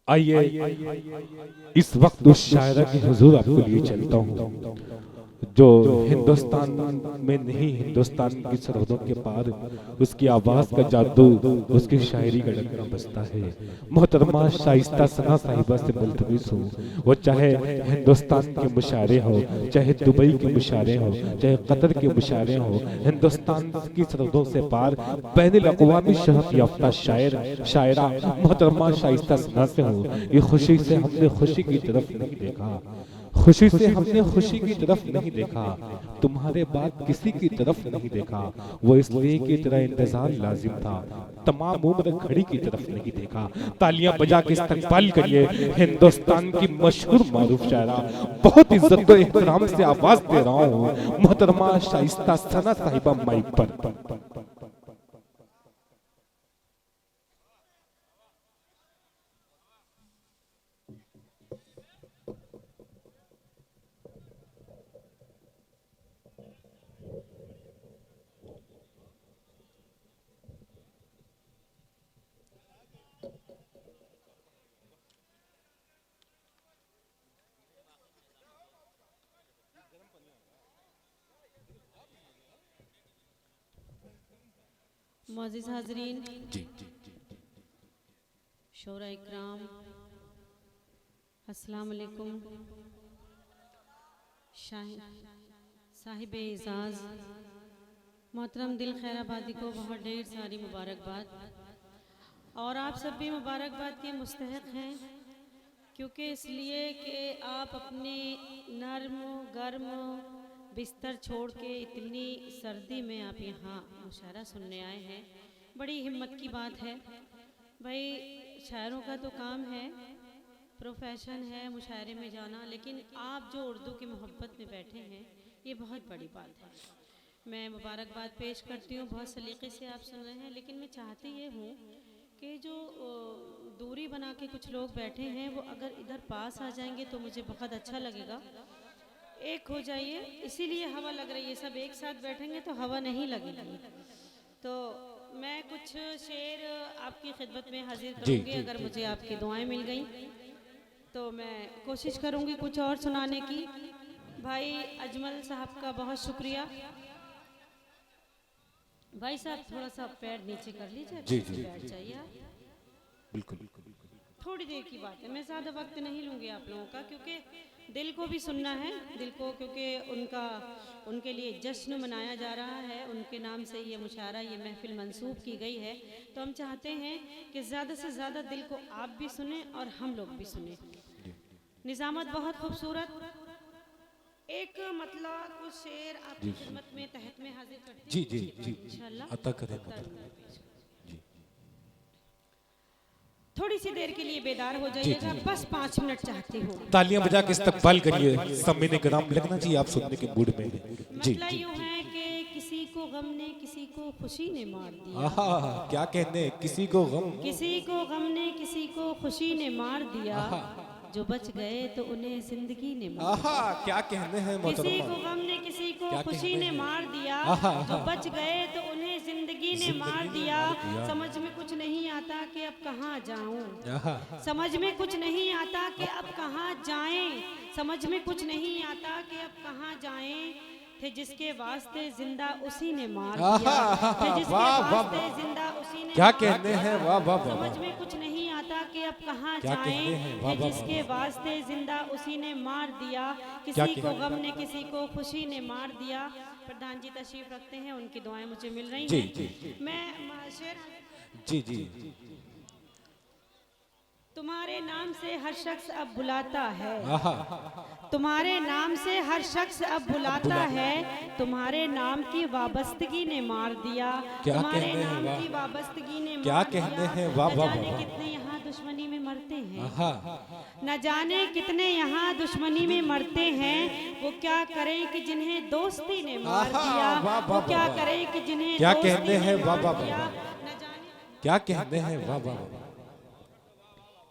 आइए इस वक्त उस शायरा के हुजूर आपको लिए चलता हूँ जो हिंदुस्तान में नहीं, हिंदुस्तान की सरहदों के पार उसकी आवाज का जादू, उसकी शायरी का डंका बजता है। मोहतरमा शाइस्ता सना साहिबा से मुल्तमिस हूँ, वो चाहे हिंदुस्तान के मुशायरे हो, चाहे दुबई के मुशायरे हो, चाहे कतर के मुशायरे हो, हिंदुस्तान की सरहदों से पार बैनुल अक़वामी शहरत याफ्ता शायर शायरा मोहतरमा शाइस्ता सना से हूँ। ये खुशी से हमने खुशी की तरफ नहीं देखा, खुशी से हमने खुशी की तरफ नहीं देखा, तुम्हारे बाद किसी की तरफ नहीं देखा। वो इसलिए कि तेरा इंतजार लाजिम था, तमाम उम्र घड़ी की तरफ नहीं देखा। तालियां बजा के इस्तकबाल करिए हिंदुस्तान की मशहूर मारूफ शायरा, बहुत इज्जत और एहतराम से आवाज दे रहा हूँ, मोहतरमा शाइस्ता सना साहिबा माइक पर। मोअज़्ज़िज़ हाज़रीन, जी शोरा इकराम, अस्सलाम वालेकुम। साहिब एजाज़ मोहतरम दिल खैराबादी को बहुत ढेर सारी मुबारकबाद, और आप सब भी मुबारकबाद के मुस्तहक़ हैं, क्योंकि इसलिए कि आप अपने नर्म गर्म बिस्तर छोड़ के इतनी सर्दी में आप यहाँ मुशायरा सुनने आए हैं। बड़ी हिम्मत की बात है भाई। शायरों का तो काम है, प्रोफेशन है मुशायरे में जाना, लेकिन आप जो उर्दू की मोहब्बत में बैठे हैं ये बहुत बड़ी बात है। मैं मुबारकबाद पेश करती हूँ, बहुत सलीक़े से आप सुन रहे हैं, लेकिन मैं चाहती ये हूँ कि जो दूरी बना के कुछ लोग बैठे हैं वो अगर इधर पास आ जाएंगे तो मुझे बहुत अच्छा लगेगा। एक हो जाइए, इसीलिए हवा लग रही है, सब एक साथ बैठेंगे तो हवा नहीं लगेगी। तो मैं कुछ शेर आपकी खिदमत में हाजिर करूँगी, अगर मुझे आपकी दुआएं मिल गई तो मैं कोशिश करूँगी कुछ और सुनाने की। भाई अजमल साहब का बहुत शुक्रिया। भाई साहब थोड़ा सा पैर नीचे कर लीजिए, जी अच्छे से जी बैठ जाइए आप। बिल्कुल। थोड़ी देर की बात है, मैं ज़्यादा वक्त नहीं लूँगी आप लोगों का, क्योंकि दिल को भी सुनना है, दिल को, क्योंकि उनके लिए जश्न मनाया जा रहा है, उनके नाम से ये मुशायरा, ये महफिल मंसूब की गई है। तो हम चाहते हैं कि ज़्यादा से ज़्यादा दिल को आप भी सुने और हम लोग भी सुने। निज़ामत बहुत खूबसूरत, एक मतलब कुछ शेर आपकी खिदमत में तहत में हाजिर करती जी हूँ जी जी इंशाअल्लाह। अता करें। जी थोड़ी सी देर के लिए बेदार हो जी जाइएगा, जी बस 5 मिनट चाहती हूँ। तालियां बजा के इस्तकबाल करिए, समय कराम लगना चाहिए आप सुनने के मूड में हैं। जी मतलब जी यूँ है कि किसी को गम ने किसी को खुशी ने मार दिया, आहा, क्या कहने किसी को गम, किसी को गम ने किसी को खुशी ने मार दिया, आहा जो बच गए तो उन्हें जिंदगी ने मार आहा, दिया। क्या कहने हैं किसी मोहतरमा, को गम ने किसी को क्या खुशी कहने ने हैं। मार दिया, आहा जो आहा, बच गए तो उन्हें जिंदगी ने मार जिंदगी ने दिया। मार दिया। समझ में कुछ नहीं आता कि अब कहाँ जाऊं, आहा समझ में कुछ नहीं आता कि अब कहाँ जाएं, समझ में कुछ नहीं आता कि अब कहाँ जाएं। थे जिसके वास्ते जिंदा उसी ने मार दिया, आहा, थे जिसके वाह वाह वास्ते वाह, जिंदा उसी ने क्या मार कहने दिया। हैं, वाह वाह वाह समझ वाह, में कुछ नहीं आता कि अब कहाँ क्या कहने जाएं, हैं, वाह थे वाह वाह जिसके वाह, वास्ते जिंदा उसी ने मार दिया। क्या किसी को कहने गम हैं। ने किसी को खुशी ने मार दिया। प्रधान जी तशरीफ रखते हैं, उनकी दुआएं मुझे मिल रही जी हैं। जी मैं शेर, जी जी तुम्हारे नाम से हर शख्स अब बुलाता है, आहा, तुम्हारे नाम से हर शख्स अब अब बुलाता बुला, है, तुम्हारे नाम की वाबस्तगी ने मार दिया, क्या तुम्हारे कहने हैं, नाम वाह, की वाबस्तगी ने क्या मार कहने दिया। हैं, वाह न वाह जाने वाह, कितने यहाँ दुश्मनी में मरते हैं, आहा न जाने कितने यहाँ दुश्मनी में मरते हैं। वो क्या करें कि जिन्हें दोस्ती ने मार आहा, दिया, वाह वो वाह क्या वाह, करें कि जिन्हें क्या दोस्ती कहने ने हैं, वाह मार वाह दिया। वाह, न जाने क्या कहने हैं, वाह वाह वाह।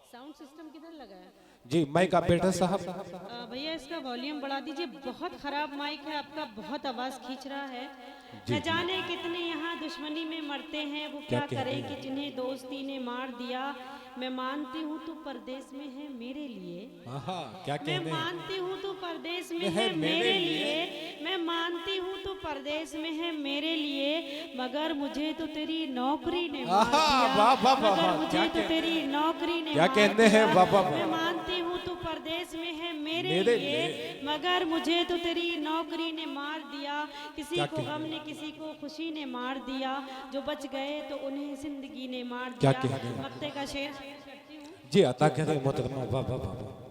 साउंड सिस्टम किधर लगा है? जी माइक ऑपरेटर साहब, भैया इसका वॉल्यूम बढ़ा दीजिए, बहुत ख़राब माइक है आपका, बहुत आवाज़ खींच रहा है। जी न जी जाने कितने यहाँ दुश्मनी में मरते हैं, वो क्या क्या कहने करें कि हैं, जिन्हें दोस्ती ने मार दिया। मैं मानती हूँ तू परदेश में है मेरे लिए, आहा, क्या मैं कहने मानती हूँ तू परदेश में है है मेरे लिए, मैं मानती हूँ तू परदेश में है मेरे लिए, मगर मुझे तो तेरी नौकरी ने मार आहा, दिया, वाह, वाह, वाह, मगर वाह, मुझे क्या तो कह- तेरी नौकरी ने क्या मार कहने हैं, दिया। वाह, वाह, वाह। मैं मानती हूँ तू परदेश में है मेरे मेरे लिए, मगर मुझे तो तेरी नौकरी ने मार दिया। किसी क्या को कहने? गम ने किसी को खुशी ने मार दिया, जो बच गए तो उन्हें जिंदगी ने मार क्या दिया। कहने? मक्ते का शेर करती हूँ। जी अता करें मोहतरमा, वाह वाह वाह वाह।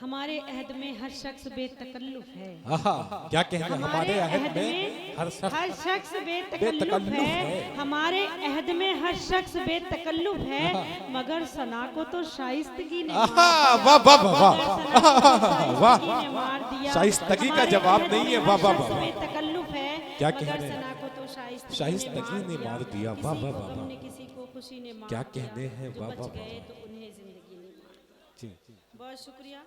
हमारे अहद में हर शख्स बेतकल्लुफ है, आहा, क्या कहने हमारे अहद अहद में हर हर शख्स शख्स बेतकल्लुफ बेतकल्लुफ है, है। हमारे अहद में हर शख्स बेतकल्लुफ है, मगर सना को तो शाइस्तगी ने मार आहा, दिया। वाह वाह वाह वाह, मगर सना को तो वाह। शाइस्तगी ने मार दिया। शाइस्तगी का हमारे जवाब अहद नहीं में है, हर वाह वाह शख्स वाह। बेतकल्लुफ है, क्या मगर कहने? सना को तो शाइस्तगी शाइस्तगी ने मार दिया, वाह किसी वाह को वाह गम वाह। ने किसी को खुशी ने मार क्या दिया, कहने हैं, जो वाह बच वाह वाह गए वाह। तो उन्हें जिंदगी ने मार दिया। जी बहुत शुक्रिया।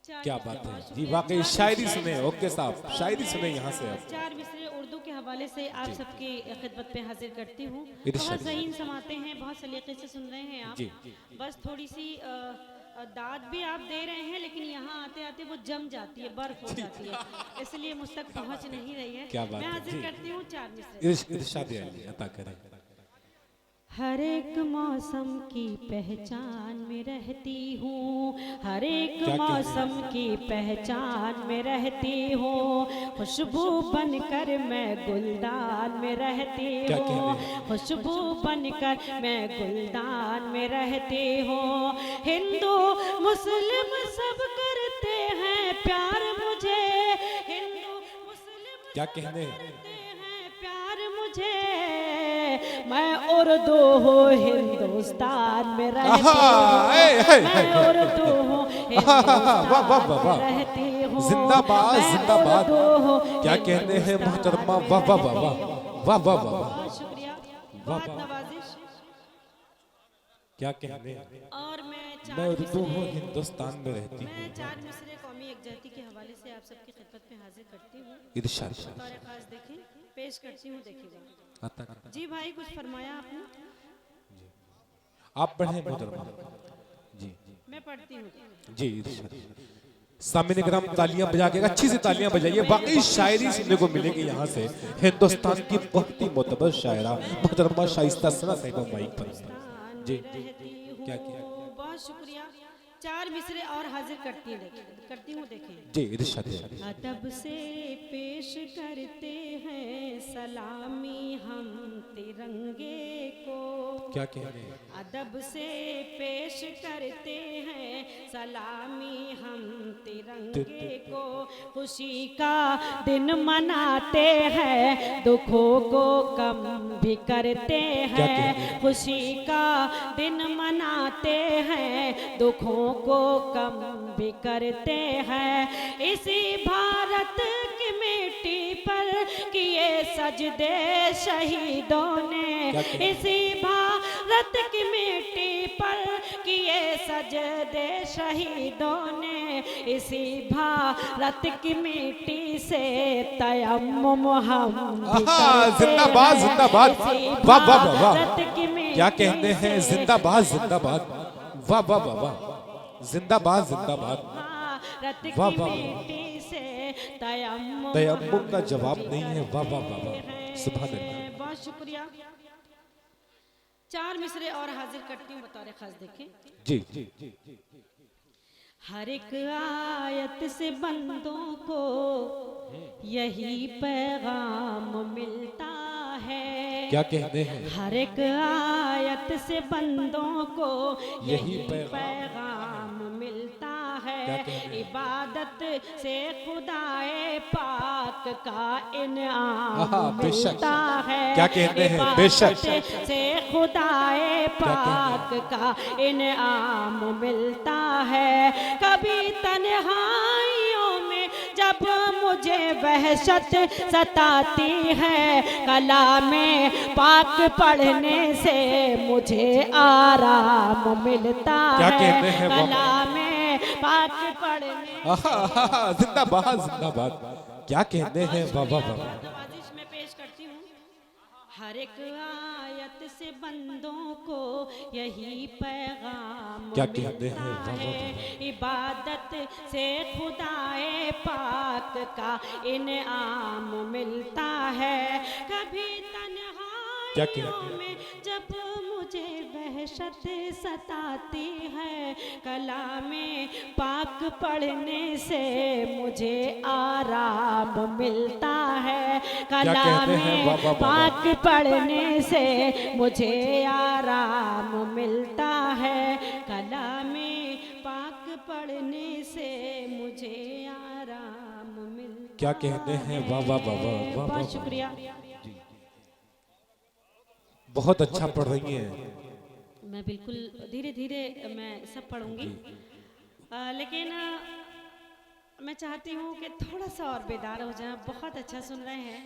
क्या बात है जी, वाकई शायरी सुने। ओके साहब, शायरी सुने यहाँ से अब। चार मिसरे उर्दू के हवाले से आप सबकी खिदमत पे हाजिर करती हूँ। इरशाद। बहुत ज़हीन समाते हैं, बहुत सलीके से सुन रहे हैं आप। जी। बस थोड़ी सी दाद भी आप दे रहे हैं, लेकिन यहाँ आते आते वो जम जाती है, बर्फ हो जाती है, इसलिए मुझ तक पहुँच नहीं रही है। क्या बात मैं है, हाजिर जी। करती हूँ चार मिसरे। इरशाद अली अता करें। हर एक मौसम की पहचान में रहती हूँ, हर एक क्या कहने? मौसम की पहचान में रहती हूँ, खुशबू बनकर मैं गुलदान में रहती क्या हूँ, कहने? खुशबू बनकर मैं गुलदान में रहती हूँ। हिंदू मुस्लिम सब करते हैं प्यार मुझे, हिंदू मुस्लिम क्या कहने? करते हैं प्यार मुझे, मैं उर्दू हूँ हिंदुस्तान में रहती हूँ, मैं उर्दू हूँ हिंदुस्तान वाह वाह वाह में वाह, रहती हूँ, जिंदाबाद मैं जिंदाबाद। उर्दू हूँ क्या कहने हैं मोहतरमा, वाह वाह वाह वाह वाह वाह वाह वाह। बहुत शुक्रिया, बहुत नवाजिश। क्या कहने? और मैं मैं चार उर्दू हूँ मिसरे हिंदुस्तान में रहती मैं हूँ। चार मिसरे कौमी यकजहती के हवाले से आप सबकी खिदमत में हाजिर करती हूँ। इरशाद। बतौर खास देखें, पेश करती हूँ, देखिएगा। अता करें। जी भाई, कुछ फरमाया आपने? आप पढ़े मोहतरमा। जी मैं पढ़ती हूँ। जी इरशाद। सामने ग्राम तालियां बजा के अच्छी सी तालियां बजाइए, वाकई शायरी सुनने को मिलेगी यहाँ से। हिंदुस्तान की बहुत ही मोतबर शायरा मोहतरमा शाइस्ता सना साहिबा माइक पर। जी क्या किया? बहुत शुक्रिया। चार मिसरे और हाजिर करती हूँ, देखें। जी इरशाद। अदब से पेश करते हैं सलामी हम तिरंगे को, क्या कहने? अदब से पेश करते हैं सलामी हम तिरंगे को, खुशी का दिन मनाते हैं दुखों को कम भी करते हैं, खुशी का दिन मनाते हैं दुखों को कम भी करते हैं, इसी भारत की मिट्टी पर किए सजदे शहीदों ने, इसी भारत की मिट्टी पर किए सजदे शहीदों ने, इसी भारत की मिट्टी से तयम्मुम हम भी करते जिंदाबाद हैं, जिंदाबाद, इसी वाह वाह वाह वाह। भारत की क्या मिट्टी कहते हैं? से जिंदाबाद जिंदाबाद, वाह वाह वाह वाह, जिंदाबाद जिंदाबाद। भारत की वाह वाह। मिट्टी से तयम्मुम तयम्मुम का हम जवाब भी नहीं है, वाह वाह वाह करते वाह, हैं। सुभान अल्लाह। बहुत शुक्रिया। चार मिसरे और हाजिर करती हूँ, बतौर खास देखें। जी हर एक आयत से बंदों को यही पैगाम मिलता है, क्या कहते हैं? हर एक आयत से बंदों को यही यही पैगाम मिलता क्या है, कहते हैं? इबादत से खुदाए पाक का इनाम आहा, बेशक। मिलता है, क्या कहते हैं? बेशक। इबादत से खुदाए पाक का इनाम मिलता है, कभी तन्हाइयों में जब मुझे वहशत सताती है, कलामे पाक पढ़ने से मुझे आराम मिलता क्या है, कहते हैं? कलामे पाक पढ़ने आहा, जिंदाबाद जिंदाबाद। क्या कहते हैं? वाह वाह वाह। नवाजिश में पेश करती हूँ। हर एक आयत से बंदों को यही पैगाम क्या कहते मिलता हैं? है, इबादत से खुदाए पाक का इनाम मिलता है। कभी क्या कहते तन्हाइयों हैं? में जब मुझे वहशत सताती है, कलामे पाक पढ़ने से मुझे आराम मिलता है। कलामे पाक पढ़ने से मुझे आराम मिलता है। कलामे पाक पढ़ने से मुझे आराम मिलता क्या कहते हैं? वाह वाह वाह वाह वाह वाह। बहुत शुक्रिया। बहुत अच्छा पढ़ रही हैं। मैं बिल्कुल धीरे धीरे मैं सब पढ़ूंगी, लेकिन मैं चाहती हूँ कि थोड़ा सा और बेदार हो जाए। बहुत अच्छा सुन रहे हैं।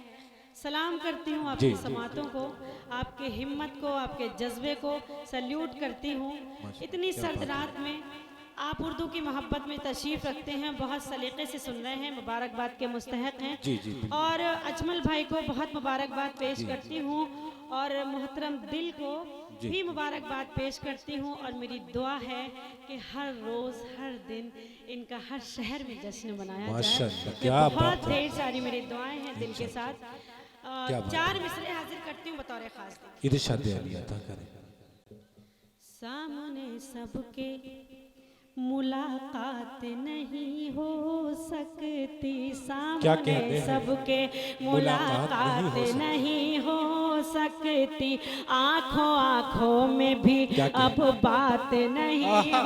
सलाम करती हूँ आपकी समातों को, आपके हिम्मत को, आपके जज्बे को सल्यूट करती हूँ। इतनी सर्द रात में आप उर्दू की मोहब्बत में तशरीफ़ रखते हैं, बहुत सलीक़े से सुन रहे हैं, मुबारकबाद के मुस्तहक़ हैं। जी जी। और अजमल भाई को बहुत मुबारकबाद पेश करती हूँ और मोहतरम दिल को भी मुबारकबाद पेश करती हूँ। और मेरी दुआ है कि हर रोज़ हर दिन इनका हर शहर में जश्न मनाया माशाअल्लाह, जाए। क्या बहुत ढेर सारी मेरी दुआएं हैं दिल के साथ। बात 4 मिसरे हाजिर करती हूँ बतौर खास। इरशाद अली अता करें। सामने सबके मुलाकात नहीं हो सकती, सामने सबके मुलाकात नहीं हो सकती, आंखों आंखों में भी अब बात नहीं हो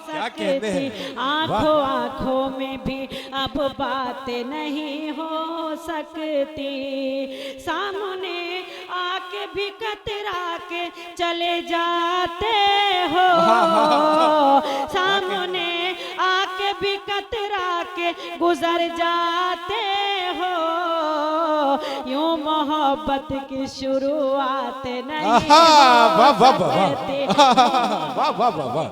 सकती, आंखों आंखों में भी अब बात नहीं हो सकती, सामने आके भी कतरा के चले जाते हो, सामने आके भी कतरा के गुजर जाते हो, यूं मोहब्बत की शुरुआत नहीं हो सकती, वाह वाह वाह वाह,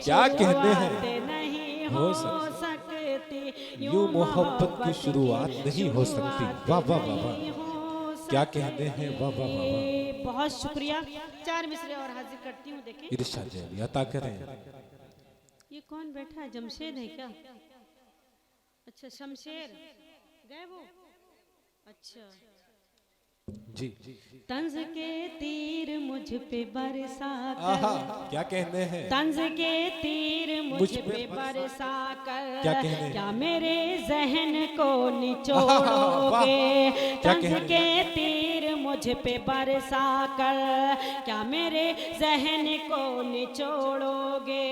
क्या कहते हैं? नहीं हो सकती, यूं मोहब्बत की शुरुआत नहीं हो सकती। वाह वाह वाह वाह, क्या कहते हैं? वाह वाह वाह वाह, बहुत शुक्रिया। 4 मिसरे और हाजिर करती हूँ। देखें इरशाद अली अता करें। ये कौन बैठा है? जमशेद है क्या? अच्छा शमशेर गए वो। अच्छा जी। तंज के तीर मुझ पे बरसा आहा, कर, क्या कहते हैं? तंज के तीर मुझ पे बरसा कर, क्या कहते हैं? क्या मेरे जहन को निचोड़ोगे, तंज के तीर मुझ पे बरसा कर, क्या मेरे जहन को निचोड़ोगे,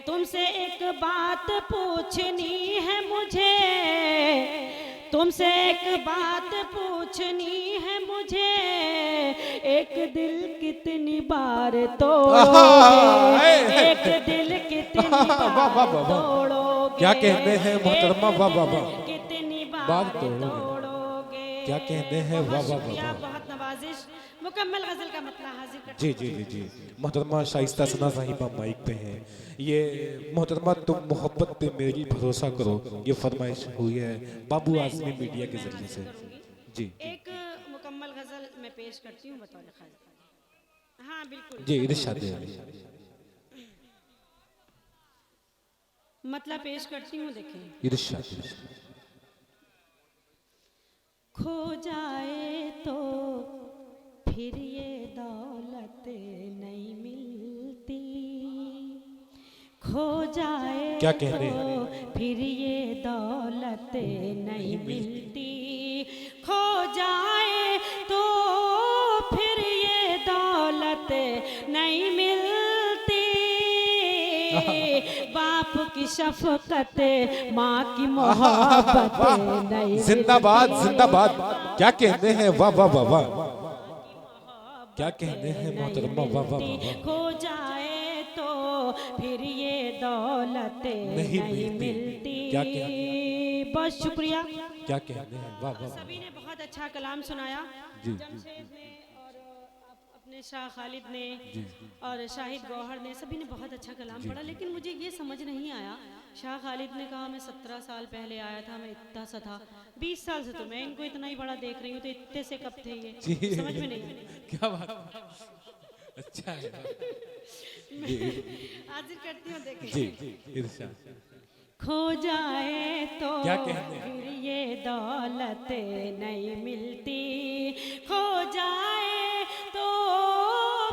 तुमसे एक बात पूछनी है मुझे, तुमसे एक बात पूछनी है मुझे, एक दिल कितनी बार तोड़ोगे, एक दिल कितनी बार तोड़ोगे, क्या कहते हैं मोहतरमा? वाह वाह वाह, कितनी बार तोड़ोगे, क्या कहते हैं? वाह वाह वाह, बहुत नवाजिश। मुकम्मल गजल का मतलब हाजिर करते जी जी जी जी। मोहतरमा शाइस्ता सना साहिबा माइक पे हैं। ये मोहतरमा तुम मोहब्बत पे मेरी भरोसा करो, ये फरमाइश हुई है बाबू आजमी मीडिया के जरिए से। जी एक मुकम्मल गजल मैं पेश करती हूँ बतौर खास। हाँ बिल्कुल जी, इरशाद अली मतलब पेश करती हूँ। देखें इरशाद। खो जाए तो फिर ये दौलत नहीं मिलती, खो जाए क्या कहते तो हैं? फिर ये दौलत नहीं मिलती, खो जाए तो फिर ये दौलत नहीं मिलती, बाप की शफकत माँ की मोहब्बत नहीं मिलती, जिंदाबाद जिंदाबाद, क्या कहते हैं? वाह वाह वाह वाह, क्या कहते हैं मोहतरमा? वाह वाह वाह, खो जाए तो फिर ये दौलत नहीं मिलती। क्या कहते? बहुत शुक्रिया। क्या कहते हैं? वाह वाह, सभी ने बहुत अच्छा कलाम सुनाया। जी जमशेद ने और अपने ने, शाह खालिद ने और शाहिद गौहर ने, सभी ने बहुत अच्छा कलाम पढ़ा, लेकिन मुझे ये समझ नहीं आया। शाह खालिद ने कहा मैं 17 साल पहले आया था, मैं इतना सा था। 20 साल से तो मैं इनको इतना ही बड़ा देख रही हूँ, तो इतने से कब थे ये? समझ में नहीं आया। क्या बात, अच्छा है। हाजिर करती हूँ, देखें। जी इरशाद। खो जाए तो क्या कहते हैं? फिर ये दौलत नहीं मिलती, खो जाए तो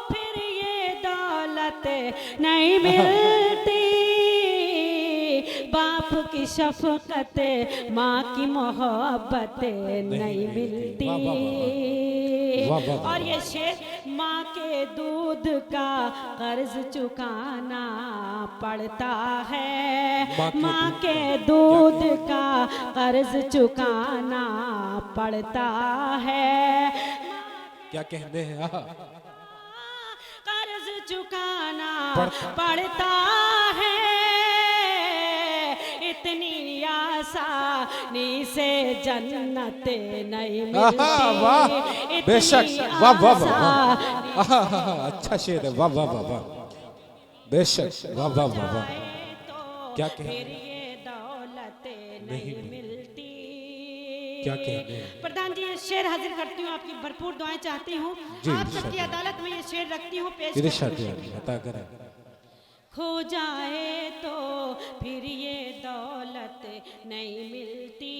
फिर ये दौलत नहीं मिलती। बाप की शफकत, माँ की मोहब्बत नहीं मिलती। और ये शेर, माँ के दूध का कर्ज चुकाना पड़ता है, माँ के दूध का कर्ज चुकाना पड़ता है। क्या कहते हैं? कर्ज चुकाना पड़ता है, इतनी आसानी से जन्नत नहीं मिलती। बेशक, वाह वाह वाह, अच्छा शेर है, वाह वाह वाह वाह, बेशक, वाह वाह वाह वाह। क्या कहते हैं? ये दौलत नहीं मिलती। क्या कहते हैं? प्रधान जी, ये शेर हाजिर करती हूँ, आपकी भरपूर दुआएं चाहती हूँ, आप सबकी अदालत में ये शेर रखती हूँ, पेश करती हूँ। बता करें। खो जाए तो फिर ये दौलत नहीं मिलती,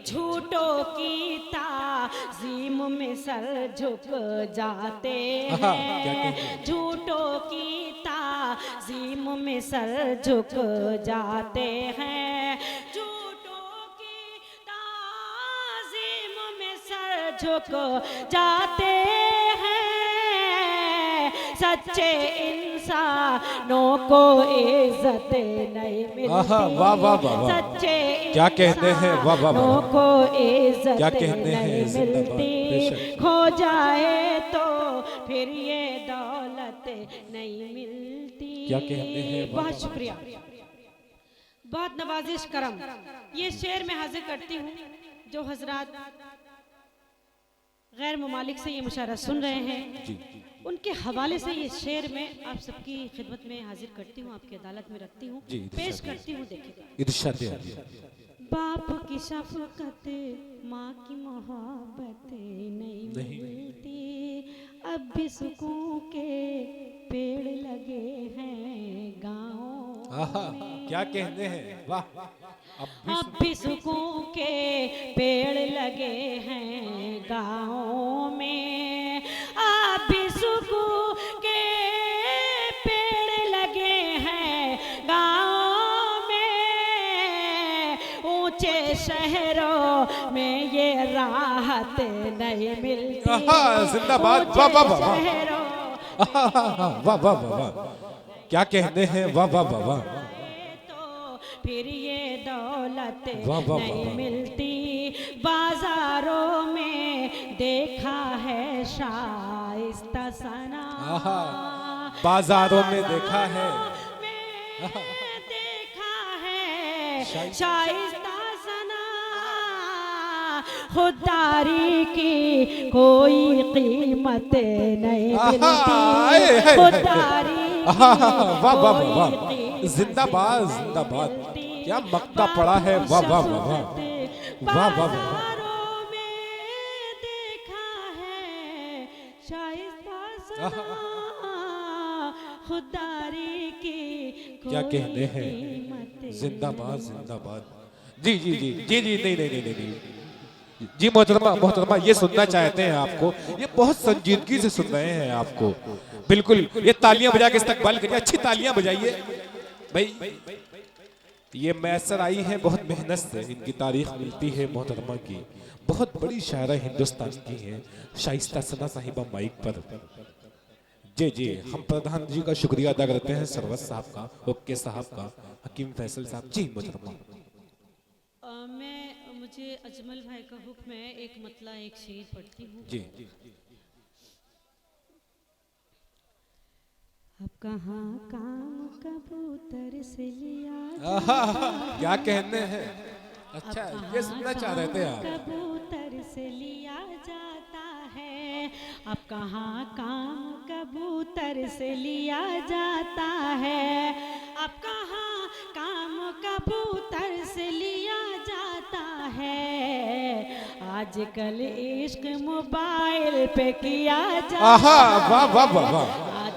झूठों की ताज़ीम में सर झुक जाते हैं, झूठों की ताज़ीम में सर झुक जाते हैं, झूठों की ताज़ीम में सर झुक जाते हैं। सच्चे इंसानों को इज्जत नहीं मिलती, वाह वाह वाह, सच्चे क्या कहते हैं? वाह वाह वाह, को इज्जत क्या कहते हैं? नहीं मिलती, खो जाए तो फिर ये दौलत नहीं मिलती। क्या कहते हैं? बहुत शुक्रिया, बहुत नवाजिश करम। ये शेर मैं हाजिर करती हूँ, जो हजरात गैर ममालिक से ये मुशायरा सुन रहे हैं, उनके हवाले से ये शेर मैं आप सबकी खिदमत में हाजिर करती हूँ, आपकी अदालत में रखती हूँ, पेश करती हूँ। देखिए, बाप की शफकत, माँ की मोहब्बत नहीं मिलती, अब भी सुकून के पेड़ लगे हैं गाँव में। क्या कहते हैं? वाह, अब भी सुकून के पेड़ लगे हैं गाँव में, अब भी सुकून के पेड़ लगे हैं गाँव में। ऊंचे शहरों में ये राहत नहीं मिलती, जिंदाबाद, वाह वाह वाह वाह वाह वाह, क्या कहते हैं? वाह वाह वाह वाह, फिर ये दौलत वाह वाह नहीं वाह, मिलती। बाजारों में देखा है शाइस्ता सना, बाजारों में देखा है, देखा है शाइस्ता सना, खुददारी की कोई कीमत नहीं मिलती, खुददारी वाह वाह वाह, जिंदाबाद जिंदाबाद, क्या मक्ता पड़ा है, वाह वाह वाह वाह वाह वाह, देखा है शाइस्ता सना, खुददारी की क्या कहते हैं? जिंदाबाद जिंदाबाद। जी जी जी जी जी, नहीं नहीं नहीं नहीं जी, मोहतरमा मोहतरमा, ये सुनना चाहते हैं आपको, ये बहुत संजीदगी से सुन रहे हैं आपको, बिल्कुल। ये तालियां बजा के इस्तकबाल करिए, अच्छी तालियां बजाइए भाई। ये मैसर आई है बहुत मेहनत से, इनकी तारीख मिलती है मोहतरमा की, बहुत बड़ी शायरा हिंदुस्तान की है, शाइस्ता सना साहिबा माइक पर। जी जी, हम प्रधान जी का शुक्रिया अदा करते हैं, सरवत साहब का, ओके साहब का, हकीम फैसल साहब। जी मोहतरमा, मुझे अजमल भाई का हुक्म है, एक मतला एक शेर पढ़ती हूँ। जी। अब कहाँ काम कबूतर से लिया, क्या कहते हैं? अच्छा, ये सुनना चाह रहे थे आप। कबूतर से लिया जाता है, अब कहाँ काम कबूतर से लिया जाता है, अब कहाँ काम कबूतर से लिया जाता है, आजकल इश्क मोबाइल पे किया जाता है। वाह वाह वाह वाह,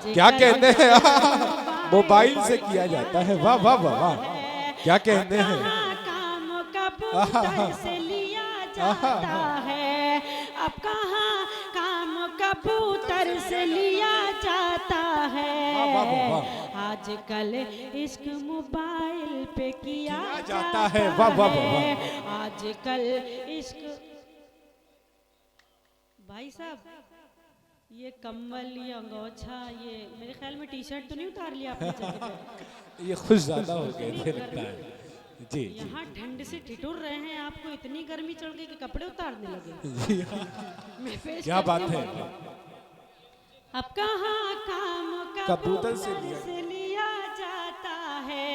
क्या कहते हैं, मोबाइल से किया जाता है, वाह वाह वाह वाह, क्या कहते हैं, काम कबूतर से लिया जाता है, अब कहाँ काम कबूतर से लिया जाता है, आजकल इश्क मोबाइल पे किया जाता है, वाह वाह वाह, आजकल इश्क। भाई साहब ये कम्बल, ये अंगोछा, ये मेरे ख्याल में टी शर्ट तो नहीं उतार लिया आपने जगह पे? ये खुश ज्यादा हो गए थे लगता है जी। यहाँ ठंड से ठिठुर रहे हैं, आपको इतनी गर्मी चढ़ गई कि कपड़े उतारने लगे। मैं पेश क्या बात करती है, हूँ। अब कहाँ काम कबूतर से लिया जाता है,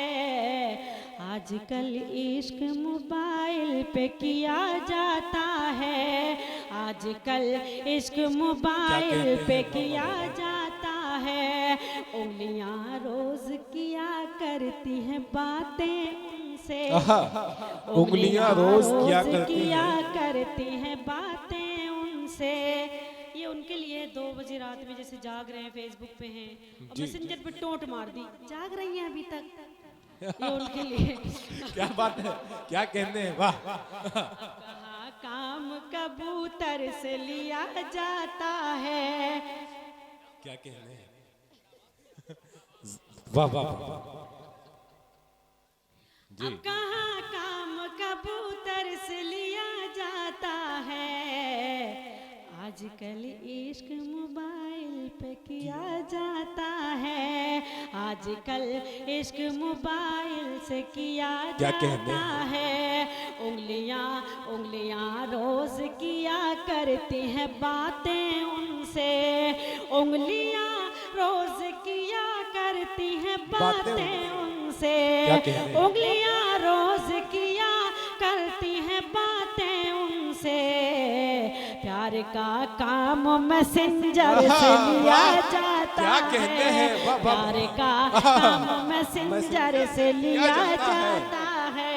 आजकल इश्क मोबाइल पे किया जाता है, आजकल इश्क मोबाइल पे किया जाता है, उंगलियां रोज किया करती हैं बातें उनसे, उंगलियां रोज किया करती हैं बातें उनसे। ये उनके लिए 2 बजे रात में जैसे जाग रहे हैं, फेसबुक पे हैं और मैसेंजर पे टोंट मार दी, जाग रही हैं अभी तक, ये उनके लिए। क्या बात है, क्या कहते हैं, वाह। कहाँ काम कबूतर से लिया जाता है, क्या कहते हैं, वाह वाह वाह, अब कहाँ काम कबूतर से लिया जाता है, आजकल इश्क मोबाइल पे किया जाता है, आजकल इश्क मोबाइल से किया जाता है, उंगलियां रोज किया करती हैं बातें उनसे, उंगलियां रोज किया करती हैं बातें उनसे, उंगलियां रोज किया करती हैं बातें उनसे, प्यार का काम मैसेंजर से लिया जाता है, प्यार का काम मैसेंजर से लिया जाता है,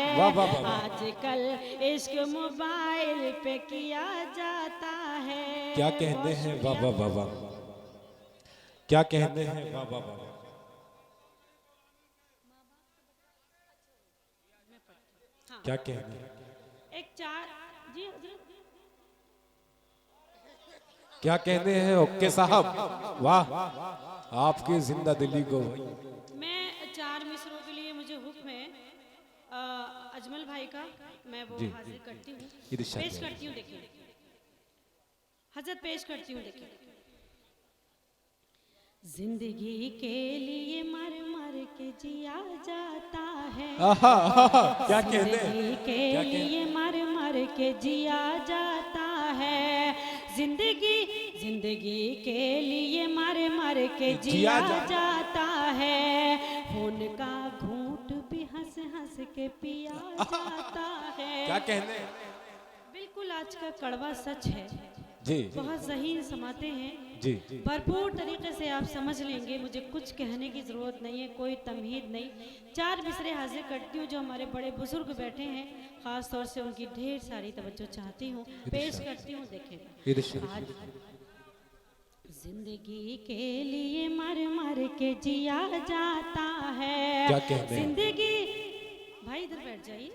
आजकल इश्क मोबाइल पे किया जाता है। क्या कहते हैं, वाह वाह वाह वाह, क्या कहते हैं, वाह वाह वाह, क्या कहते हैं, एक 4 जी क्या कहते हैं, ओके साहब, वाह, आपकी जिंदा दिली को। मैं 4 मिसरों के लिए मुझे हुक्म है अजमल भाई का, मैं वो हाजिर करती हूँ, पेश करती हूँ, देखिए हजरत पेश करती हूँ, देखिए। जिंदगी के लिए मर मर के जिया जाता है, क्या कहते हैं, जिंदगी के लिए मर मर के जिया जाता है, जिंदगी के लिए मर मर के जिया जाता है, खून का घूंट भी हंस हंस के पिया जाता है। क्या कहते हैं, बिल्कुल आज का कड़वा सच है जी, बहुत ज़हीन समाते हैं जी, भरपूर तरीके से आप समझ लेंगे, मुझे कुछ कहने की ज़रूरत नहीं है, कोई तमहीद नहीं। 4 मिसरे हाजिर करती हूँ जो हमारे बड़े बुजुर्ग बैठे हैं, ख़ास तौर से उनकी ढेर सारी तवज्जो चाहती हूँ, पेश करती हूँ, देखें। आज जिंदगी के लिए मर मर के जिया जाता है, जिंदगी, भाई इधर बैठ जाइए,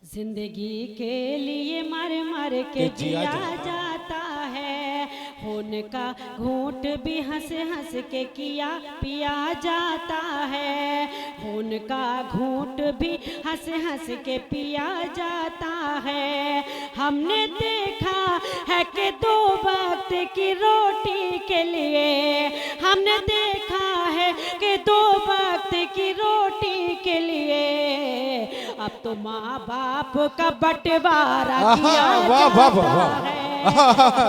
जिंदगी के लिए मर मर के जिया जाता है, खून का घूंट भी हंस हंस के किया पिया जाता है, खून का घूंट भी हंस हंस के पिया जाता है। हमने देखा है कि 2 वक्त की रोटी के लिए, हमने देखा है कि 2 वक्त की रोटी के लिए अब तो माँ बाप का बंटवारा किया जाता है।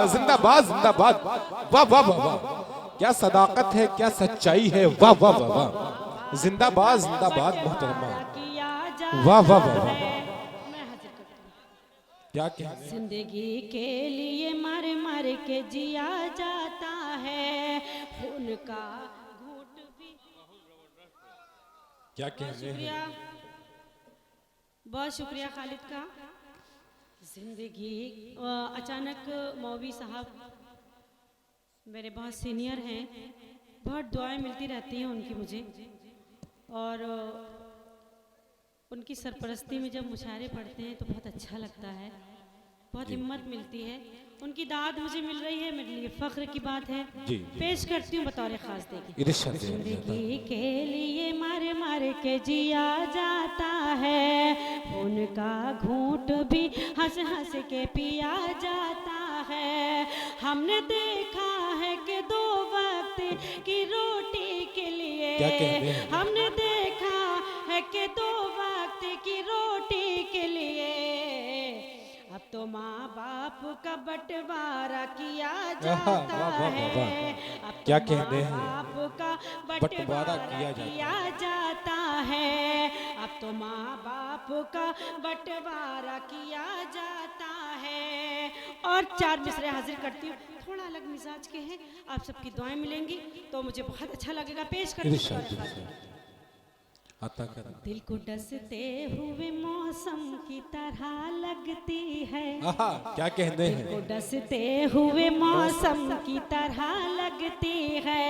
जिंदाबाद जिंदाबाद, वाह वाह वाह, क्या सदाकत है, क्या सच्चाई है, वाह वाह वाह वाह, जिंदाबाद जिंदाबाद मोहतरमा, वाह वाह वाह, क्या कहने हैं? जिंदगी के लिए मर मर के जिया जाता है, खून का घूंट भी। क्या बहुत कहने हैं? शुक्रिया, बहुत शुक्रिया खालिद का। जिंदगी अचानक मौवी साहब मेरे बहुत सीनियर हैं, बहुत दुआएं मिलती रहती हैं उनकी मुझे, और उनकी सरपरस्ती में जब मुशायरे पढ़ते हैं तो बहुत अच्छा लगता है, बहुत हिम्मत मिलती है। उनकी दाद मुझे मिल रही है, मेरे लिए फ़ख्र की बात है। जी। पेश करती हूँ बतौर खास देखिए। इरशाद है। जिंदगी के लिए मर मर के जिया जाता है, उनका घूंट भी हंस हंस के पिया जाता है। हमने देखा है कि 2 वक्त की रोटी के लिए, क्या कहते हैं? हमने देखा है कि 2 वक्त की रोटी के लिए अब तो माँ बाप का बंटवारा किया जाता वाह, वाह, है। वाह, वाह। अब क्या तो कहते माँ हैं? बाप का बंटवारा बंटवारा किया किया जाता है। अब तो माँ बाप का बंटवारा किया जाता है। और 4 मिसरे हाजिर करती हूँ, थोड़ा अलग मिजाज के हैं, आप सबकी दुआएं मिलेंगी तो मुझे बहुत अच्छा लगेगा। पेश करती इरशाद हूँ। आता कर। दिल को डसते हुए मौसम की तरह लगती है, क्या कहते दिल को हैं? डसते हुए मौसम की तरह लगती है।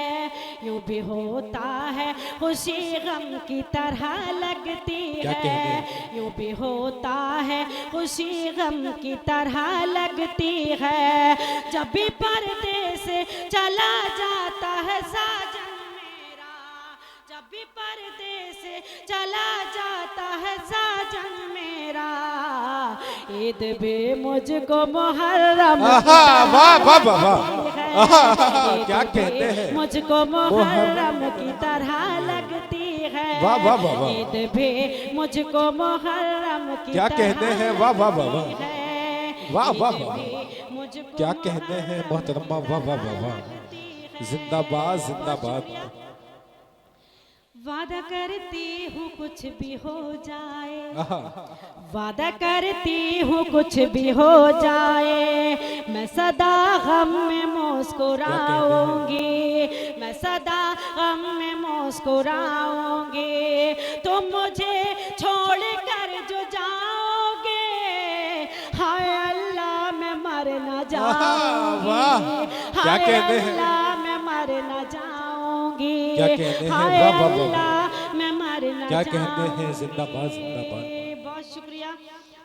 यूं भी होता है खुशी गम की तरह लगती क्या कहते है, हैं? यूं भी होता है खुशी गम की तरह लगती है। जब भी पर्दे से चला जाता है साजन मेरा, जब भी पर्दे से चला जाता है साजन मेरा, ईद भी मुझको मुहर्रम वाह, वाह, वाह, वाह। क्या ईद कहते भी हैं? मुझको मुहर्रम की तरह लगती है। वाह, वाह, वाह, वाह। ईद भी मुझको मुहर्रम की क्या कहते तरह हैं? वाह, वाह, वाह, वाह। लगती है। वाह, वाह, ईद वाह। भी मुझको क्या कहते हैं मोहतरमा? वाह, वाह, वाह, वाह। लगती है। जिंदाबाद, बहुत जिंदाबाद। शुक्रिया। वादा करती हूँ कुछ भी हो जाए, वादा करती हूँ कुछ भी हो जाए, मैं सदा गम में मुस्कुराऊंगी, मैं सदा गम में मुस्कुराऊंगी। तुम मुझे छोड़ कर जो जाओगे, हाय अल्लाह मैं मर न जाऊंगी, वाह। क्या हाय कहते हैं? अल्लाह मैं मर न जाऊंगी, क्या कहते हैं? हाय वाह, वाह, वाह, वाह। अल्लाह मैं मर न क्या कहते हैं? जाऊंगी। जिंदाबाद, जिंदाबाद। बहुत शुक्रिया।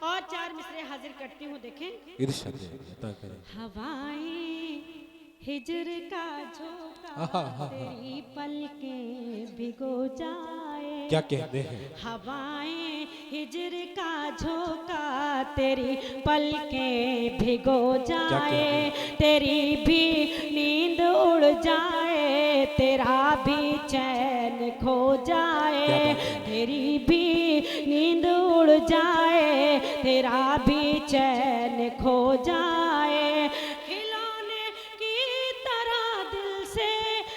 और 4 मिसरे हाजिर करती हूँ, देखें। इरशाद है। अता करें। हवाएं हिजर का झोंका तेरी पलकें भिगो जाए, क्या कहते हैं? हवाएं हिजर का झोंका तेरी पलकें भिगो जाए, तेरी भी नींद उड़ जाए, तेरा भी चैन खो जाए, तेरी भी नींद उड़ जाए, तेरा भी चैन खो जाए। खिलौने की तरह दिल से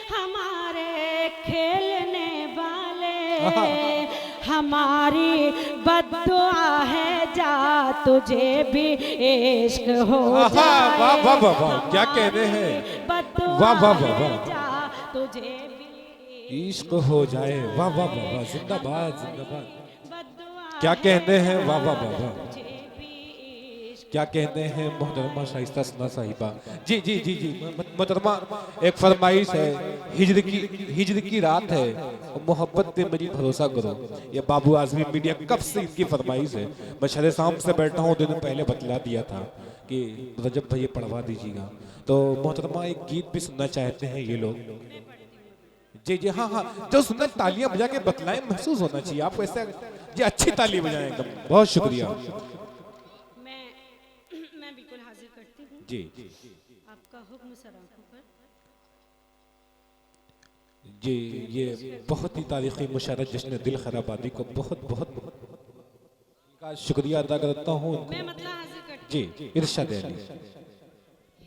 हमारे खेलने वाले, हमारी बद्दुआ है जा तुझे भी इश्क हो जाए। वाह, वाह, वाह, वाह। क्या कहते हैं? बद्दुआ वाह, वाह, वाह, है वाह। जा तुझे भी इश्क हो जाए। वाह, वाह, वाह, वाह। जिंदाबाद, जिंदाबाद। बद्दुआ क्या कहते हैं? वाह, वाह, वाह, वाह। तुझे भी इश्क क्या कहते हैं मोहतरमा शाइस्ता सना साहिबा? जी जी जी जी मोहतरमा, एक फरमाइश है, हिजर की रात है, मोहब्बत पे मेरी भरोसा करो। ये बाबू आजमी मीडिया कब से इनकी फरमाइश है। मैं शरे शाम से बैठा हूँ, दिन पहले बतला दिया था कि रजब भाई पढ़वा दीजिएगा। तो मोहतरमा एक गीत भी सुनना चाहते हैं ये लोग। जी जी, हाँ हाँ, जो सुनना तालियां बजा के बतलाएं, महसूस होना चाहिए आपको ऐसा। जी, अच्छी ताली बजाएं एकदम। बहुत शुक्रिया। मैं बिल्कुल हाजिर करती हूँ जी आपका हुक्म सर आंखों पर। जी, ये बहुत ही तारीखी मुशारत जश्न दिल खैराबादी को बहुत बहुत का शुक्रिया अदा करता हूँ। मैं मतलब हाजिर करती जी, इरशाद अली।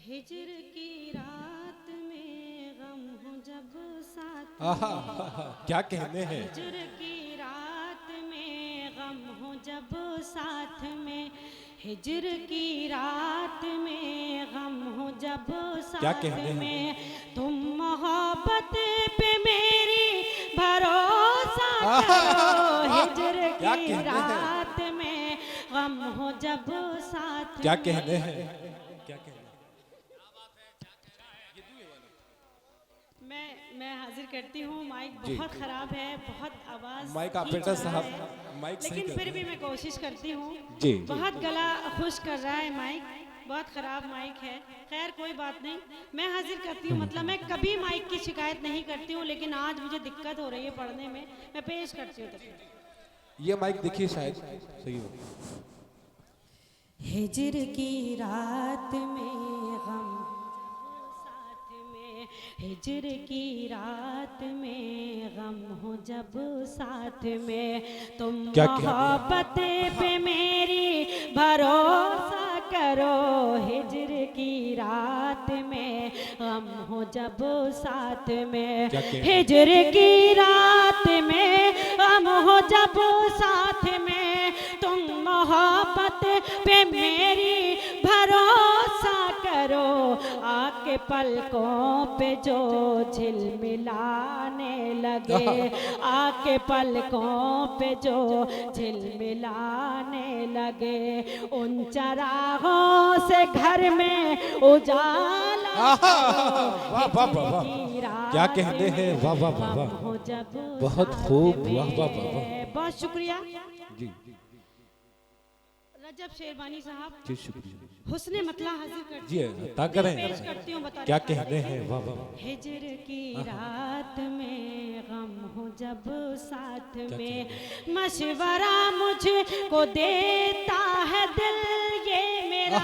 हिजर की रात में गम हो जब साथ, आहा, क्या कहने हैं? हिजर की रात में गम हो जब साथ में, हिजर की रात में गम हो जब क्या साथ कहने हैं? में, तुम मोहब्बत पे मेरी भरोसा करो। हिजर क्या की कहने हैं? रात में गम हो जब साथ क्या में। कहने हैं? क्या कहने हैं? मैं हाजिर करती हूँ। माइक जी। बहुत खराब है, बहुत आवाज माइक खींच ऑपरेटर रहा साहब, है, माइक सही लेकिन कर फिर दें। भी मैं कोशिश करती हूँ। जी। बहुत गला खुश कर रहा है माइक, बहुत खराब माइक है। खैर कोई बात नहीं, मैं हाजिर करती हूँ। मतलब मैं कभी माइक की शिकायत नहीं करती हूँ, लेकिन आज मुझे दिक्कत हो रही है पढ़ने में, मैं पेश करती हूँ। ये माइक देखिए शायद सही हो। हिजर की रात में गम साथ में, हिजर की रात में गम हो जब साथ में, तुम क्या कहने हैं? मोहब्बत पे मेरी भरोसा करो। हिजर की रात में गम हो जब साथ में, क्या कहने हैं? हिजर की रात में गम हो जब साथ में, तुम मोहब्बत पे मेरी भरोसा करो। आके पलकों पे जो झिलमिलाने लगे, आके पलकों पे जो झिलमिलाने लगे, उन चरागों से घर में उजाला करो। वाह वाह वाह वाह, हिजर की रात क्या कहते हैं? में वाह वाह वाह वाह, गम हो जब बहुत साथ खूब, में। वाह वाह वाह वाह। बहुत शुक्रिया जी रजब शेरवानी साहब। जी शुक्रिया हुस्ने मतला हाजिर करती जी, हूँ। अता करें। पेश करती हूँ, बता क्या रही हूँ। कहते हैं? वाह वाह वाह। हिजर की रात में गम हो जब साथ में, मशवरा मुझको देता है दिल ये मेरा।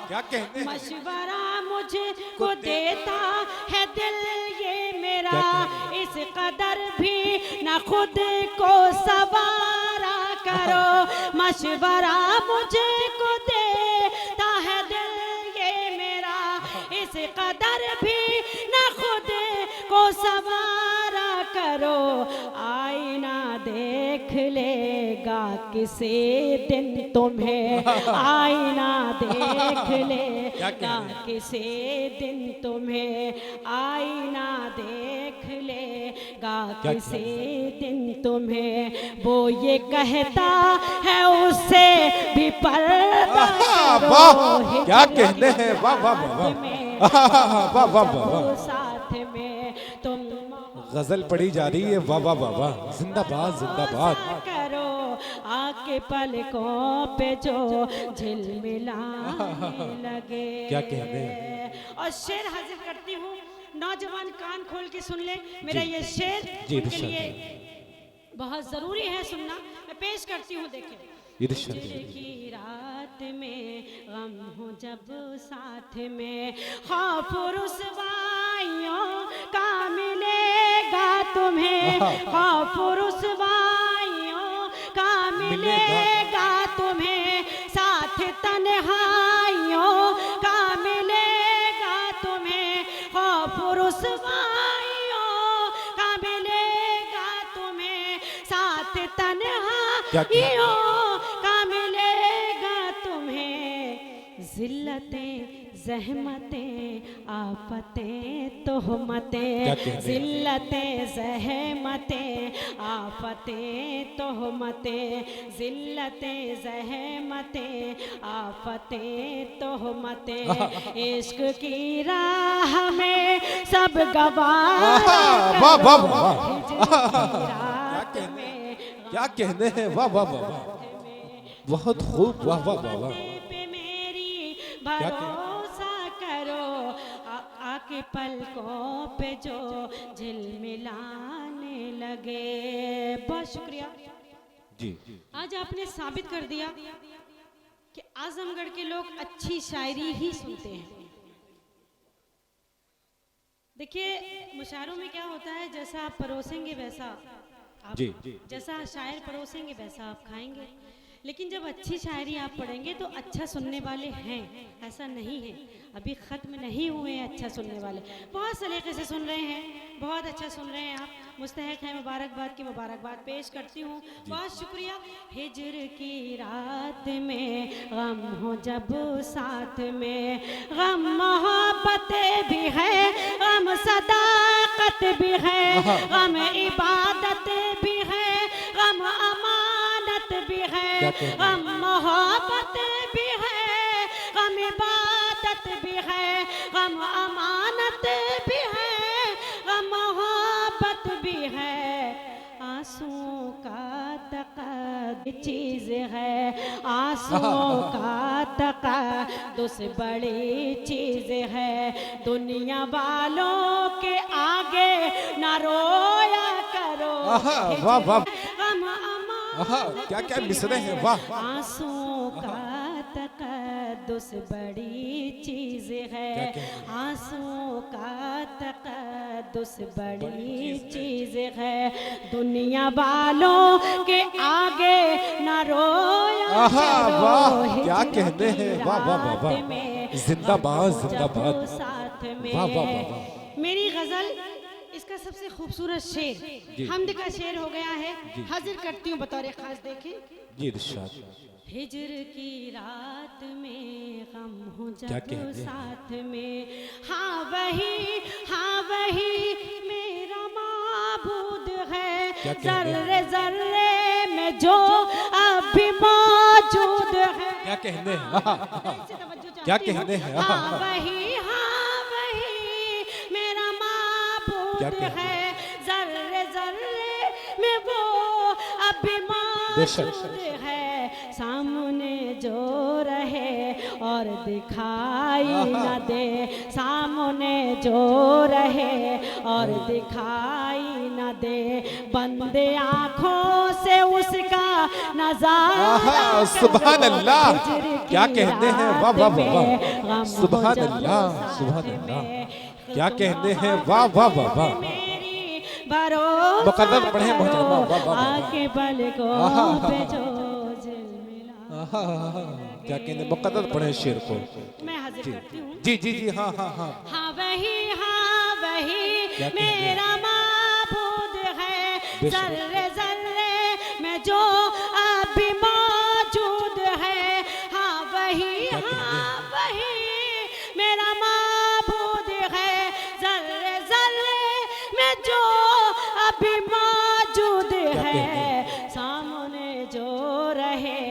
क्या कहते हैं? मशवरा मुझको देता है दिल ये मेरा, क्या इस कदर भी न खुद को सवारा करो। मशवरा मुझको देता है दिल ये मेरा, इस कदर भी न खुद को सवारा करो। आईना देख लेगा किसी दिन तुम्हें, आईना देख लेगा किसी दिन तुम्हें, आईना देख लेगा किसी दिन तुम्हें। वो ये कहता है उससे भी पर्दा करो। वाह, क्या हिजर कहते की हैं? वाह वाह वाह रात वाह। में वाह वाह वाह वाह। साथ में तुम गजल पढ़ी जा रही है। वाह वाह वाह वाह, जिंदाबाद जिंदाबाद। करो। आके पलकों पे जो झिलमिलाने लगे। क्या कहते हैं? और शेर हाजिर करती हूँ, नौजवान कान खोल के सुन ले मेरा ये शेर, जी, उनके इरशाद लिए बहुत जरूरी है सुनना। मैं पेश करती हूँ, देखिए। इरशाद हिजर की रात में गम हो जब साथ में, खौफ रुसवाइयों का मिलेगा तुम्हें, खौफ रुसवाइयों का मिलेगा तुम्हें, साथ तन्हाइयों का मिलेगा तुम्हें, खौफ रुसवाइयों का मिलेगा तुम्हें, साथ तन्हाइयों का मिलेगा तुम्हें। जिल्लतें ज़हमतें आफतें तोहमतें, जिल्लतें ज़हमतें आफतें तोहमतें, जिल्लतें ज़हमतें आफतें तोहमतें, इश्क की राह में सब गवारा वाह वाह करो। वाह। हिजर की रात में क्या कहते हैं? वाह वाह वाह वाह, बहुत खूब। वाह वाह वाह वाह। पे मेरी भरोसा करो। आके पलकों पे जो झिलमिलाने लगे। बहुत शुक्रिया। जी आज आपने साबित कर दिया कि आजमगढ़ के लोग अच्छी शायरी ही सुनते हैं। देखिए, मुशायरों में क्या होता है, जैसा आप परोसेंगे वैसा आप, जी। जैसा शायर परोसेंगे वैसा आप खाएंगे। लेकिन जब अच्छी शायरी आप पढ़ेंगे तो अच्छा सुनने वाले हैं, ऐसा नहीं है अभी ख़त्म नहीं हुए हैं अच्छा सुनने वाले, बहुत सलीके से सुन रहे हैं, बहुत अच्छा सुन रहे हैं आप, मुस्तहक है मुबारकबाद की मुबारकबाद पेश करती हूँ, बहुत शुक्रिया। हिज्र की रात में गम हो जब साथ में, गम मोहब्बत भी है, गम सदाकत भी है, गम इबादत भी है, गम अमानत भी है, गम मोहब्बत भी है, गम इबादत भी है, गम अमानत भी है, गम मोहब्बत भी है, आंसुओं का तक़द्दुस चीज़ है, आंसुओं का तक़द्दुस बड़ी चीज़ है, दुनिया वालों के आगे ना रोया करो। वाह वाह, गम क्या क्या मिसरे हैं, वाह। आंसुओं का तक़द्दुस बड़ी चीज़ है, आंसुओं का तक़द्दुस बड़ी चीज़ है, दुनिया वालों के आगे न रोया करो। वाह क्या कहते हैं, वाह वाह वाह वाह, जिंदाबाद जिंदाबाद, साथ में वाह वाह वाह। मेरी गजल इसका सबसे खूबसूरत शेर हमद का शेर हो गया है, हाजिर करती हूँ बतौर खास। देखें जी इरशाद। हिज्र की रात में गम हो क्या जब कहते हैं? साथ में, हाँ वही मेरा माबूद है, क्या कहते हैं? जर्रे जर्रे में जो अब भी मौजूद है। क्या कहते हैं, क्या कहते हैं, हाँ वही मेरा क्या माबूद कहते है, जर्रे जर्रे में वो अब भी बेशक। मौजूद है, सामने जो रहे और दिखाई न दे, सामने जो रहे और दिखाई न दे, बंदे आँखों से उसका नजारा सुभान अल्लाह, हिज्र की क्या कहते हैं, वाह वाह वाह वाह, रात में सुभान गम हो अल्लाह जब सुभान साथ अल्लाह, में, क्या कहते हैं, वाह वाह वाह वाह। मेरी भरोसा मुकद्दर पढ़े करो, मोहतरमा, वाह वाह वाह। आके पलकों पे जो झिलमिला। क्या कहते हैं, मुकद्दर पढ़े शेर को। मैं हाजिर करती हूँ। जी जी जी, हाँ हाँ हाँ। हाँ वही क्या कहते हैं? मेरा माबूद है, बेशक। जर्रे जर्रे में जो अब भी मौजूद है, हाँ वही मेरा माबूद है, जर्रे जर्रे में जो अब भी मौजूद है, सामने जो रहे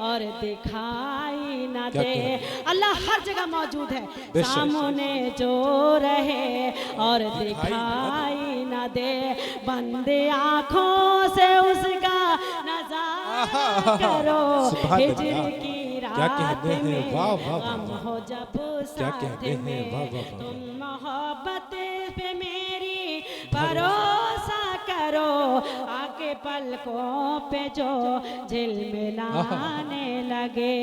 और दिखाई न क्या दे। कहते अल्लाह हर जगह मौजूद है, बेशक। सामने जो रहे और दिखाई न दे, बंदे आँखों से उसका नजारा करो। सुभान हिज्र अल्लाह, की क्या रात कहते हैं, में वाह वाह वाह गम वाह। हो जब क्या साथ कहते हैं, में, वाह वाह वाह। तुम मोहब्बत पे मेरी भरोसा करो, आके पलकों पे जो झिलमिलाने लगे।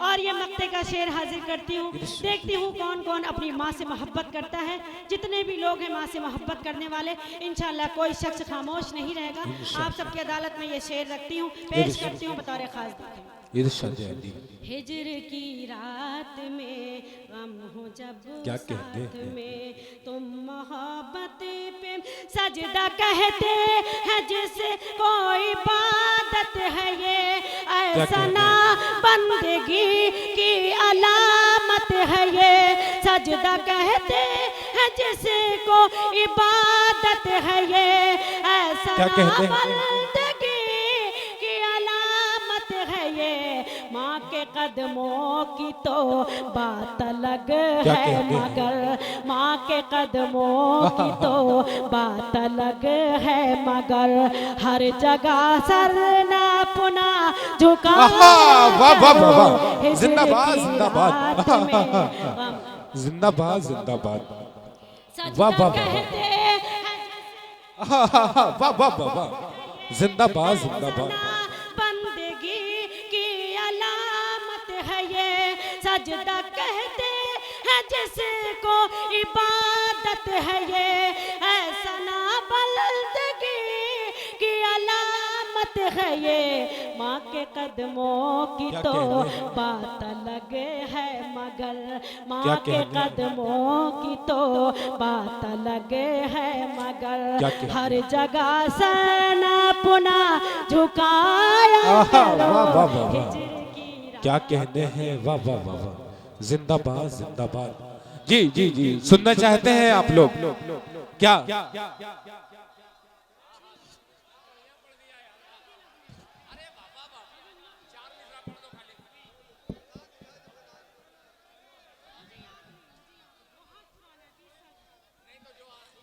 और ये मक्ते का शेर हाजिर करती हूँ। देखती हूँ कौन कौन अपनी माँ से मोहब्बत करता है। जितने भी लोग हैं माँ से मोहब्बत करने वाले, इंशाल्लाह कोई शख्स खामोश नहीं रहेगा। आप सबकी अदालत में ये शेर रखती हूँ, पेश करती हूँ बतौर खास। देखें इरशाद अली, हिज्र की रात में गम हो जब क्या साथ कहते हैं? में, तुम मोहब्बत पे सजदा कहते हैं जिसे कोई इबादत है, ये ऐसा ना बंदगी की अलामत है, ये सजदा कहते हैं जिसे को इबादत है, ये ऐसा क्या ना कहते हैं? बंदगी की अलामत है, ये माँ के कदमों की तो बात अलग क्या है, कहते हैं? मगर माँ के कदमों की तो बात अलग है, मगर हर जगह सर न पुना झुका वाह वाह वाह वाह, हिज्र जिंदाबाद की जिंदाबाद, रात में गम जिंदाबाद जिंदाबाद, सजदा वाह वाह वाह। कहते हैं वाह वाह वाह वाह, जिंदाबाद जिंदाबाद। बंदगी की अलामत है, ये सजदा कहते हैं जिसको इबादत है, ये ऐसा ना बंदगी की अलामत बात है ये, माँ के कदमों की क्या तो कहने हैं? बात अलग है मगर, माँ क्या के कहने हैं? कदमों की तो बात अलग है मगर, क्या कहने हैं? हर जगह सर न पुनः झुकाया आहा, करो, वाह, वाह, वाह, वाह। हिजर की राह क्या कहने हैं, वाह वाह वाह वाह, जिंदाबाद जिंदाबाद। जी जी जी, सुनना चाहते हैं आप लोग क्या?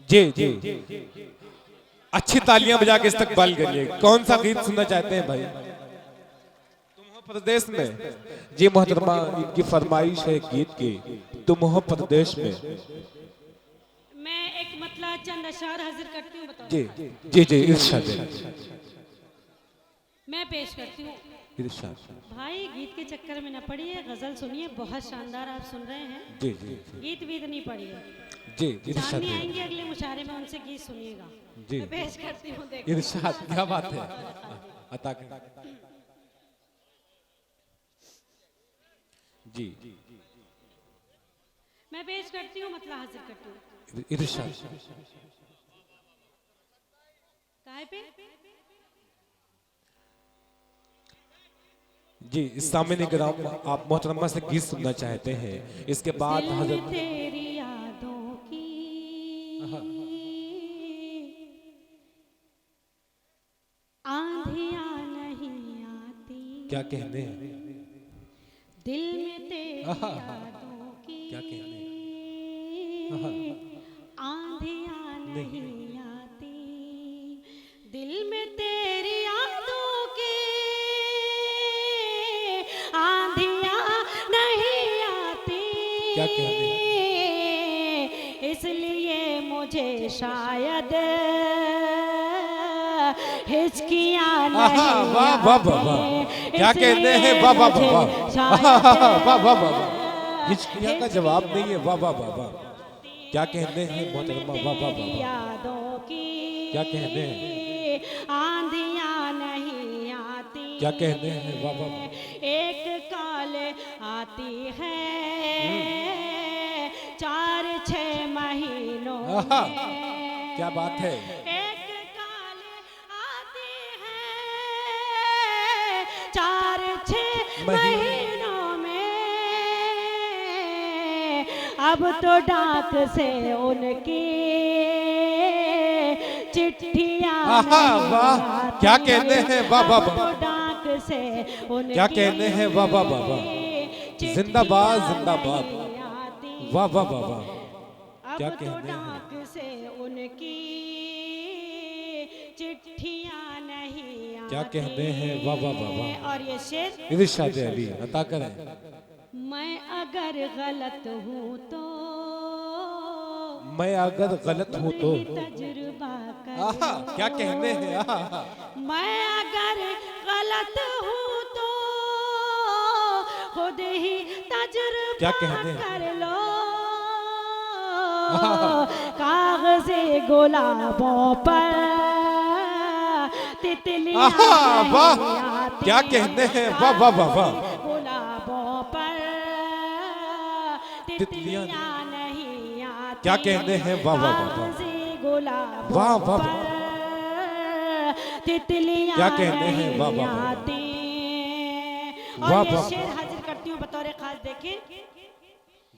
जी जी, अच्छी तालियां बजा के इस्तकबाल करिए। कौन सा गीत सुनना चाहते हैं भाई? तुम हो प्रदेश में। जी मोहतरमा, इनकी फरमाइश है गीत की, तुम हो प्रदेश में। मैं एक मतलब चंद अशार हाजिर करती हूँ, बताओ। जी जी जी, इरशाद मैं पेश करती हूँ। इरशाद। भाई गीत के चक्कर में न पड़िए, गजल सुनिए, बहुत शानदार आप सुन रहे हैं। जी जी गीत वीत नहीं पढ़िए। जी, इरशाद चांदनी आएंगे अगले मुशारे में, उनसे गीत सुनिएगा। जी। मैं पेश करती हूँ, देखो। इरशाद, क्या बात है, अता कर। जी, मैं पेश करती हूँ, मतलब हाजिर करती हूँ। इरशाद। काहे पे? जी, सामने कराम, आप मोहतरमा से गीत सुनना चाहते हैं, इसके बाद दिल में हजरत तेरी यादों की आंधियां नहीं आती, क्या कहने हैं? दिल में तेरी यादों की क्या कहने आंधियां नहीं आती, दिल में तेरी यादों की आंधियां नहीं आती, क्या कहने इसलिए मुझे शायद हिचकियां नहीं वाह वाह वाह वाह, क्या कहते हैं, वाह वाह वाह वाह, वाह वाह वाह वाह, हिचकियां का जवाब नहीं है, वाह वाह वाह वाह, क्या कहते हैं मोहतरमा, वाह वाह वाह वाह, यादों की क्या कहते हैं, आंधियां नहीं आती, क्या कहते हैं, वाह वाह वाह, एक काल आती है 4-6 महीनों में, क्या बात है, एक काल आती है 4-6 महीनों में, अब तो डाक से उनकी चिट्ठियां वाह, क्या कहते हैं, वाह वाह वाह, तो डाक से उनकी क्या कहते हैं, वाह वाह वाह वाह, जिंदाबाद जिंदाबाद, वाह वाह वाह वाह, क्या अब तो कहते हैं, डाक से उनकी चिट्ठियां नहीं क्या कहते हैं, वाह वाह वाह वाह, और ये शेर, इरशाद अली, अता करें। मैं अगर गलत हूँ तो मैं अगर गलत हूँ तो, तजुर्बा आहा, कर, क्या कहते हैं, आहा, मैं अगर गलत हूँ तो खुद ही तजुर्बा क्या कहते हैं? कर लो, कागज़े गुलाबों पर तितलियां आहा, वाह, नहीं आती, क्या कहते हैं, वाह वाह वाह वाह, गुलाबों पर तितलियां तितलियां नहीं आती, क्या कहते हैं, वाह वाह वाह वाह, कागज़े गुलाबों वाह, वाह, वाह। पर तितलियां क्या कहते हैं, नहीं वाह, वाह, वाह। आती। वाह, और ये वाह। शेर हाजिर करती हूँ बतौर खास, देखें।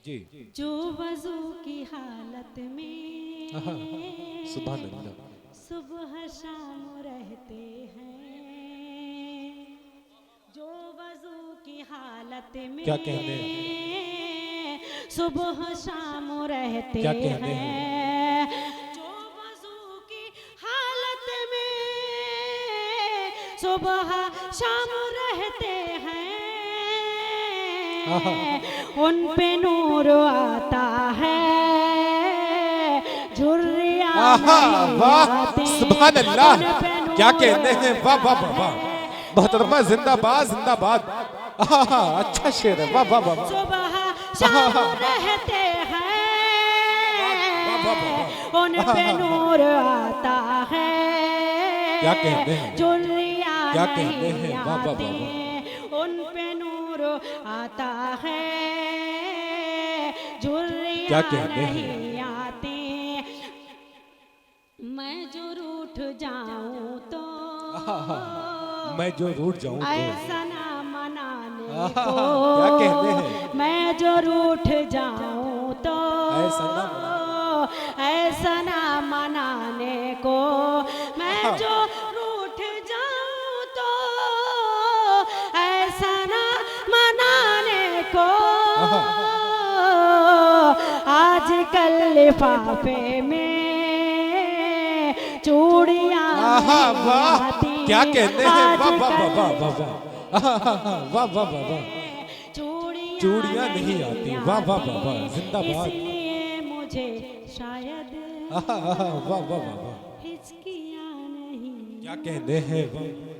जी, जो वजू की हालत में आहा, सुभान अल्लाह, सुबह शाम रहते हैं, जो वजू की हालत में क्या कहते सुबह शाम रहते क्या कहते हैं, जो वजू की हालत में सुबह शाम रहते हैं, आहा, उन पे नूर आता है, झुर्रियां आहा, नहीं वाह, आती, सुभान अल्लाह, उन पे नूर क्या कहते हैं, वाह वाह वाह वाह, मोहतरमा जिंदाबाद जिंदाबाद, आहा, अच्छा शेर है, वाह वाह वाह वाह, सुबह शाम रहते हैं, वाह, वाह, वाह। उन पे नूर आता है, क्या कहते हैं? झुर्रियां क्या कहते हैं, नहीं वाह, वाह, वाह, आते, उन पे नूर आता है, झुर्रियाँ क्या कहते हैं? नहीं आते। मैं जो रूठ जाऊं तो मैं जो रूठ जाऊं तो ऐसा ना मनाने आहा, को, क्या कहते हैं? मैं जो रूठ जाऊं तो ऐसा ना ऐसा ना मनाने को, मैं जो रूठ जाऊं तो ऐसा ना मनाने को। आजकल लिफाफे में चूड़ियां आहा, नहीं वाह, आती, क्या कहते हैं, वाह वाह वाह आजकल वाह वाह वाह वाह वाह वाह वाह, चूड़ियां नहीं आती, वाह वाह वाह वाह, जिंदाबाद, इसलिए मुझे शायद वाह वाह वाह वाह, हिचकियां नहीं क्या कहते हैं, वाह।